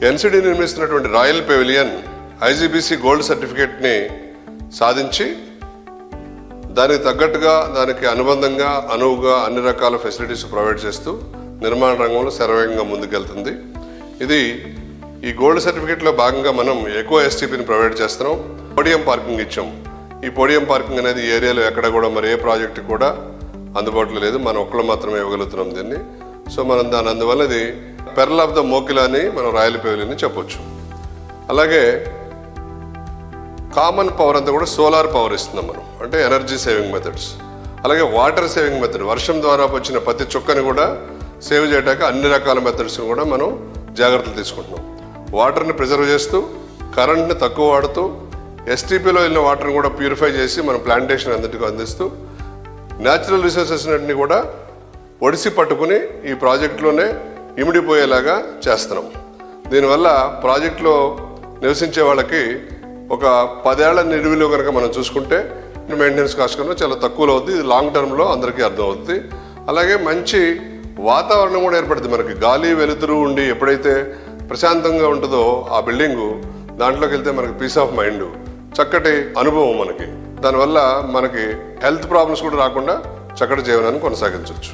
NCD నిర్మిస్తున్నటువంటి royal pavilion IGBC gold సర్టిఫికేట్ని సాధించి దానికి తగ్గట్టుగా దానికి అనుబంధంగా అనువుగా అన్ని రకాల ఫెసిలిటీస్ ప్రొవైడ్ చేస్తూ నిర్మాణ రంగంలో శరవేగంగా ముందుకెళ్తుంది. ఇది ఈ గోల్డ్ సర్టిఫికేట్లో భాగంగా మనం ఎక్కువ ఎస్టీపీని ప్రొవైడ్ చేస్తున్నాం. పోడియం పార్కింగ్ ఇచ్చాం. ఈ పోడియం పార్కింగ్ అనేది ఈ ఏరియాలో ఎక్కడ కూడా మరి ఏ ప్రాజెక్టు కూడా అందుబాటులో లేదు. మనం ఒక్కళ్ళు మాత్రమే ఇవ్వగలుగుతున్నాం దీన్ని. సో మనం దాని అందువల్ల ఇది పెర్ల్ ఆఫ్ ద మోకిలా అని మనం రాయల్ పెవిలియన్ చెప్పొచ్చు. అలాగే కామన్ పవర్ అంతా కూడా సోలార్ పవర్ ఇస్తున్నాం మనం, అంటే ఎనర్జీ సేవింగ్ మెథడ్స్. అలాగే వాటర్ సేవింగ్ మెథడ్, వర్షం ద్వారా వచ్చిన ప్రతి చుక్కని కూడా సేవ్ చేయడానికి అన్ని రకాల మెథడ్స్ కూడా మనం జాగ్రత్తలు తీసుకుంటున్నాం. వాటర్ని ప్రిజర్వ్ చేస్తూ కరెంట్ని తక్కువ వాడుతూ ఎస్టీపీలో వెళ్ళిన వాటర్ని కూడా ప్యూరిఫై చేసి మనం ప్లాంటేషన్ అన్నిటికీ అందిస్తూ న్యాచురల్ రిసోర్సెస్ అన్నింటినీ కూడా ఒడిసి పట్టుకుని ఈ ప్రాజెక్టులోనే ఇమిడిపోయేలాగా చేస్తున్నాం. దీనివల్ల ప్రాజెక్టులో నివసించే వాళ్ళకి ఒక 10 ఏళ్ల నిడివిలో కనుక మనం చూసుకుంటే మెయింటెనెన్స్ కాస్ట్ కన్నా చాలా తక్కువలో అవుతుంది. ఇది లాంగ్ టర్మ్లో అందరికీ అర్థం అవుతుంది. అలాగే మంచి వాతావరణం కూడా ఏర్పడుతుంది. మనకి గాలి వెలుతురు ఉండి ఎప్పుడైతే ప్రశాంతంగా ఉంటుందో ఆ బిల్డింగు, దాంట్లోకి వెళ్తే మనకి పీస్ ఆఫ్ మైండ్, చక్కటి అనుభవం మనకి. దానివల్ల మనకి హెల్త్ ప్రాబ్లమ్స్ కూడా రాకుండా చక్కటి జీవనాన్ని కొనసాగించవచ్చు.